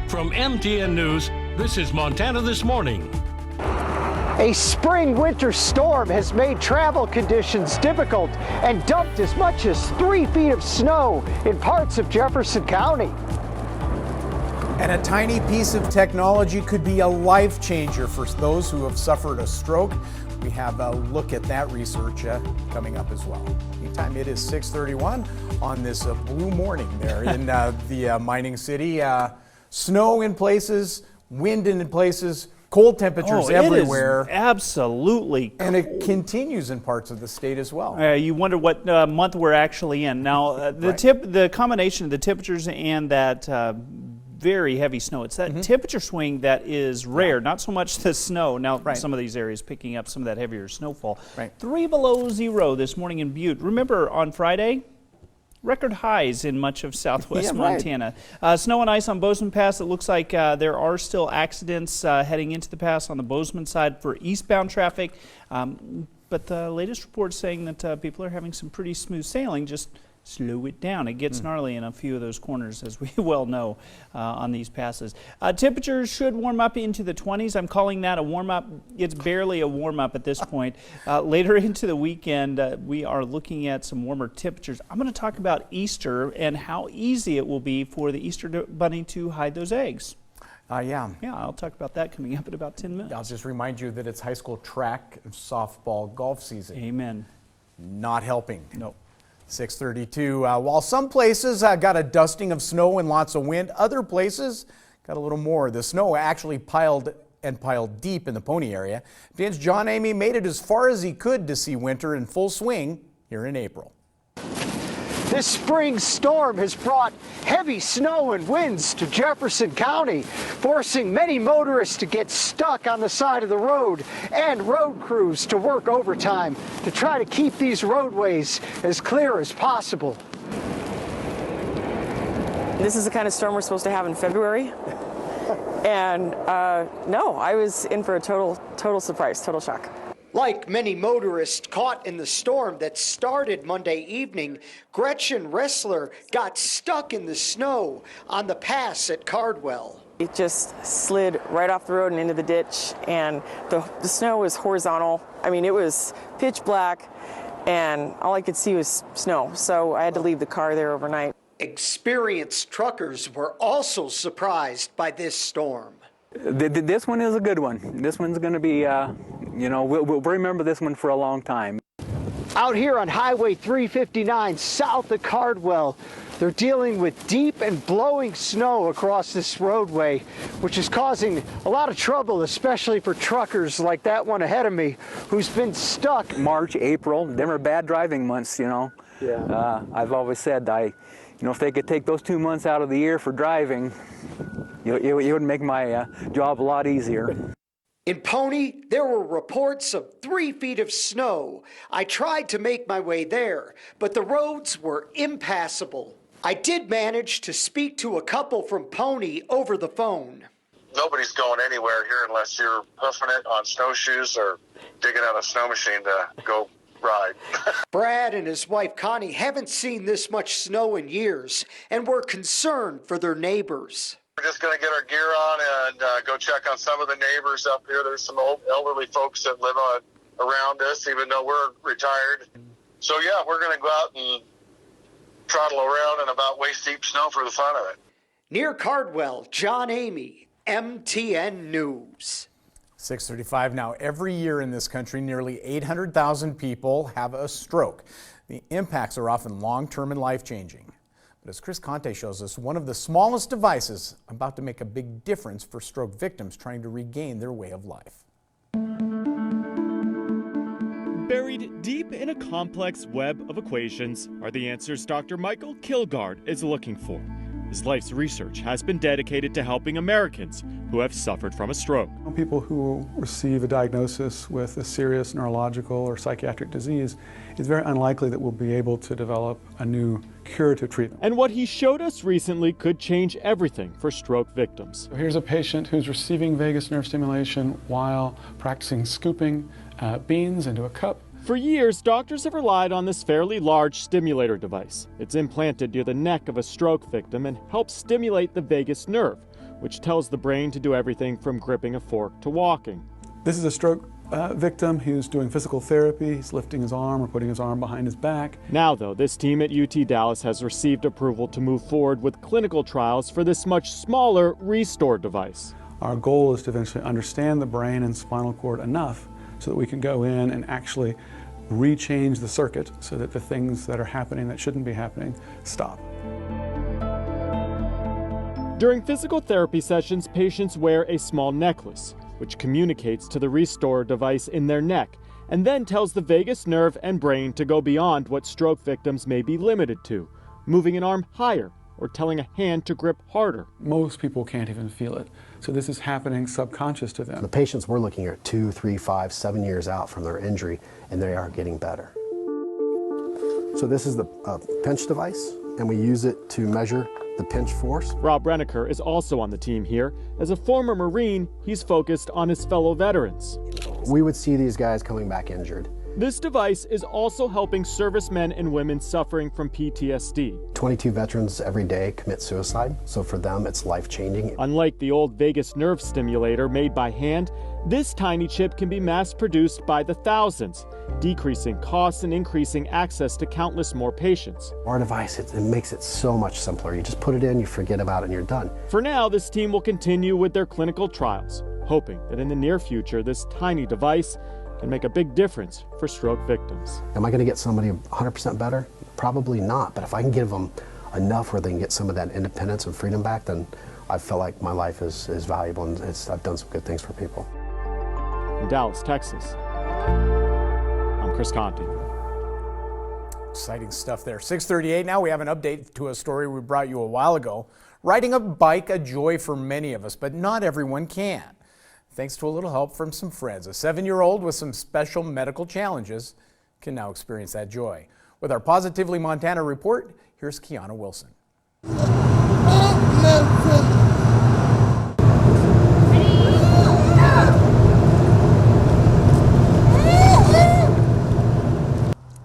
From MTN News, this is Montana This Morning. A spring-winter storm has made travel conditions difficult and dumped as much as 3 feet of snow in parts of Jefferson County. And a tiny piece of technology could be a life changer for those who have suffered a stroke. We have a look at that research coming up as well. Meantime, it is 6:31 on this blue morning there in the mining city. Snow in places, wind in places, cold temperatures everywhere. It is absolutely cold. And it continues in parts of the state as well. You wonder what month we're actually in. Now, the combination of the temperatures and that very heavy snow, it's that temperature swing that is rare, not so much the snow. Now, some of these areas picking up some of that heavier snowfall. 3 below zero this morning in Butte. Remember, on Friday, record highs in much of southwest Montana. Snow and ice on Bozeman Pass. It looks like there are still accidents heading into the pass on the Bozeman side for eastbound traffic. But the latest report saying that people are having some pretty smooth sailing. Just slow it down. It gets gnarly in a few of those corners, as we well know on these passes. Temperatures should warm up into the 20s. I'm calling that a warm-up. It's barely a warm-up at this point. Later into the weekend, we are looking at some warmer temperatures. I'm going to talk about Easter and how easy it will be for the Easter bunny to hide those eggs. Yeah, I'll talk about that coming up in about 10 minutes. I'll just remind you that it's high school track and softball golf season. Amen. Not helping. No. 6:32. While some places got a dusting of snow and lots of wind, other places got a little more. The snow actually piled deep in the Pony area. Dan's John Amy made it as far as he could to see winter in full swing here in April. This spring storm has brought heavy snow and winds to Jefferson County, forcing many motorists to get stuck on the side of the road and road crews to work overtime to try to keep these roadways as clear as possible. This is the kind of storm we're supposed to have in February. And no, I was in for a total surprise, total shock. Like many motorists caught in the storm that started Monday evening, Gretchen Ressler got stuck in the snow on the pass at Cardwell. It just slid right off the road and into the ditch, and the snow was horizontal. I mean, it was pitch black, and all I could see was snow, so I had to leave the car there overnight. Experienced truckers were also surprised by this storm. This one is a good one. This one's going to be, we'll remember this one for a long time. Out here on Highway 359 south of Cardwell, they're dealing with deep and blowing snow across this roadway, which is causing a lot of trouble, especially for truckers like that one ahead of me, who's been stuck. March, April, them are bad driving months, Yeah. I've always said, if they could take those 2 months out of the year for driving, it would make my job a lot easier. In Pony, there were reports of 3 feet of snow. I tried to make my way there, but the roads were impassable. I did manage to speak to a couple from Pony over the phone. Nobody's going anywhere here unless you're hoofing it on snowshoes or digging out a snow machine to go ride. Brad and his wife Connie haven't seen this much snow in years and were concerned for their neighbors. We're just going to get our gear on and go check on some of the neighbors up here. There's some old elderly folks that live around us, even though we're retired. So yeah, we're going to go out and trottle around in about waist-deep snow for the fun of it. Near Cardwell, John Amy, MTN News. 6:35 now. Every year in this country, nearly 800,000 people have a stroke. The impacts are often long-term and life-changing. But as Chris Conte shows us, one of the smallest devices about to make a big difference for stroke victims trying to regain their way of life. Buried deep in a complex web of equations are the answers Dr. Michael Kilgard is looking for. His life's research has been dedicated to helping Americans who have suffered from a stroke. People who receive a diagnosis with a serious neurological or psychiatric disease, it's very unlikely that we'll be able to develop a new curative treatment. And what he showed us recently could change everything for stroke victims. So here's a patient who's receiving vagus nerve stimulation while practicing scooping beans into a cup. For years, doctors have relied on this fairly large stimulator device. It's implanted near the neck of a stroke victim and helps stimulate the vagus nerve, which tells the brain to do everything from gripping a fork to walking. This is a stroke victim who's doing physical therapy. He's lifting his arm or putting his arm behind his back. Now, though, this team at UT Dallas has received approval to move forward with clinical trials for this much smaller Restore device. Our goal is to eventually understand the brain and spinal cord enough so that we can go in and actually rechange the circuit so that the things that are happening that shouldn't be happening stop. During physical therapy sessions, patients wear a small necklace, which communicates to the Restore device in their neck and then tells the vagus nerve and brain to go beyond what stroke victims may be limited to, moving an arm higher or telling a hand to grip harder. Most people can't even feel it, so this is happening subconscious to them. The patients we're looking at 2, 3, 5, 7 years out from their injury, and they are getting better. So this is the pinch device, and we use it to measure the pinch force. Rob Renneker is also on the team here. As a former Marine, he's focused on his fellow veterans. We would see these guys coming back injured. This device is also helping servicemen and women suffering from PTSD. 22 veterans every day commit suicide, so for them it's life-changing. Unlike the old vagus nerve stimulator made by hand, this tiny chip can be mass-produced by the thousands, decreasing costs and increasing access to countless more patients. Our device, it makes it so much simpler. You just put it in, you forget about it, and you're done. For now, this team will continue with their clinical trials, hoping that in the near future, this tiny device can make a big difference for stroke victims. Am I going to get somebody 100% better? Probably not, but if I can give them enough where they can get some of that independence and freedom back, then I feel like my life is valuable, and I've done some good things for people. In Dallas, Texas, I'm Chris Conti. Exciting stuff there. 6:38 now. We have an update to a story we brought you a while ago. Riding a bike, a joy for many of us, but not everyone can. Thanks to a little help from some friends, a 7-year-old with some special medical challenges can now experience that joy. With our Positively Montana report, here's Kiana Wilson.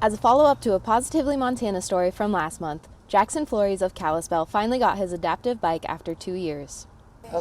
As a follow-up to a Positively Montana story from last month, Jackson Flores of Kalispell finally got his adaptive bike after 2 years.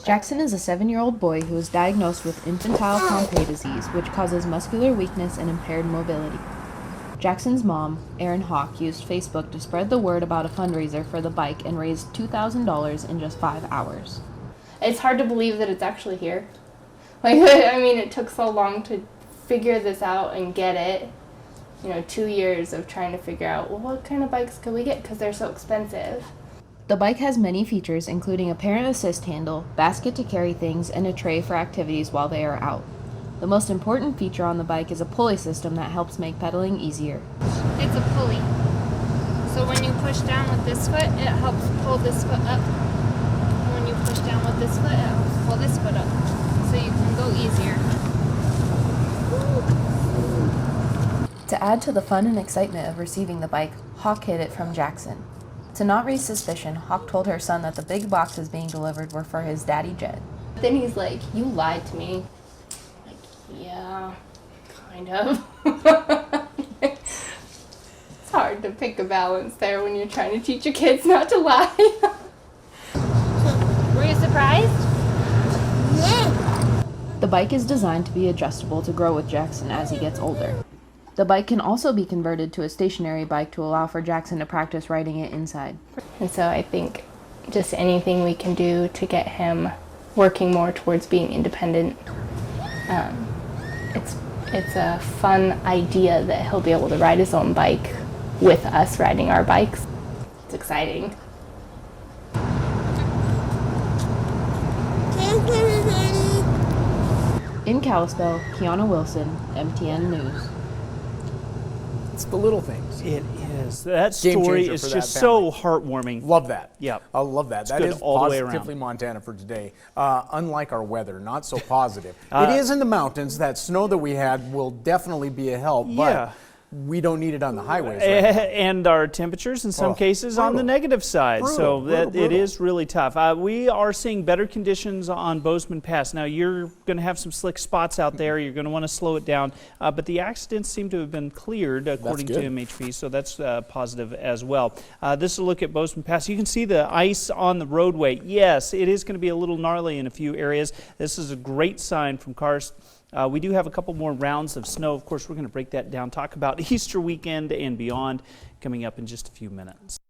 Jackson is a 7-year-old boy who was diagnosed with infantile Pompe disease, which causes muscular weakness and impaired mobility. Jackson's mom, Erin Hawk, used Facebook to spread the word about a fundraiser for the bike and raised $2,000 in just 5 hours. It's hard to believe that it's actually here. It took so long to figure this out and get it. 2 years of trying to figure out, well, what kind of bikes could we get because they're so expensive. The bike has many features, including a parent assist handle, basket to carry things, and a tray for activities while they are out. The most important feature on the bike is a pulley system that helps make pedaling easier. It's a pulley. So when you push down with this foot, it helps pull this foot up. And when you push down with this foot, it helps pull this foot up. So you can go easier. To add to the fun and excitement of receiving the bike, Hawk hid it from Jackson. To not raise suspicion, Hawk told her son that the big boxes being delivered were for his daddy Jed. Then he's like, "You lied to me." I'm like, yeah, kind of. It's hard to pick a balance there when you're trying to teach your kids not to lie. Were you surprised? Yeah. The bike is designed to be adjustable to grow with Jackson as he gets older. The bike can also be converted to a stationary bike to allow for Jackson to practice riding it inside. And so I think just anything we can do to get him working more towards being independent. It's a fun idea that he'll be able to ride his own bike with us riding our bikes. It's exciting. In Kalispell, Kiana Wilson, MTN News. It's the little things. It is. That Game story changer is for just that so family. heartwarming. Love that. Yep. I love that. It's That good is all the way around. Positively Montana for today. Unlike our weather, not so positive. It is in the mountains. That snow that we had will definitely be a help. Yeah. we don't need it on the highways. Right and our temperatures in some cases on the negative side. So that it is really tough. We are seeing better conditions on Bozeman Pass. Now you're going to have some slick spots out there. You're going to want to slow it down. But the accidents seem to have been cleared according to MHP. So that's positive as well. This is a look at Bozeman Pass. You can see the ice on the roadway. Yes, it is going to be a little gnarly in a few areas. This is a great sign from Karst. We do have a couple more rounds of snow. Of course, we're going to break that down, talk about Easter weekend and beyond coming up in just a few minutes.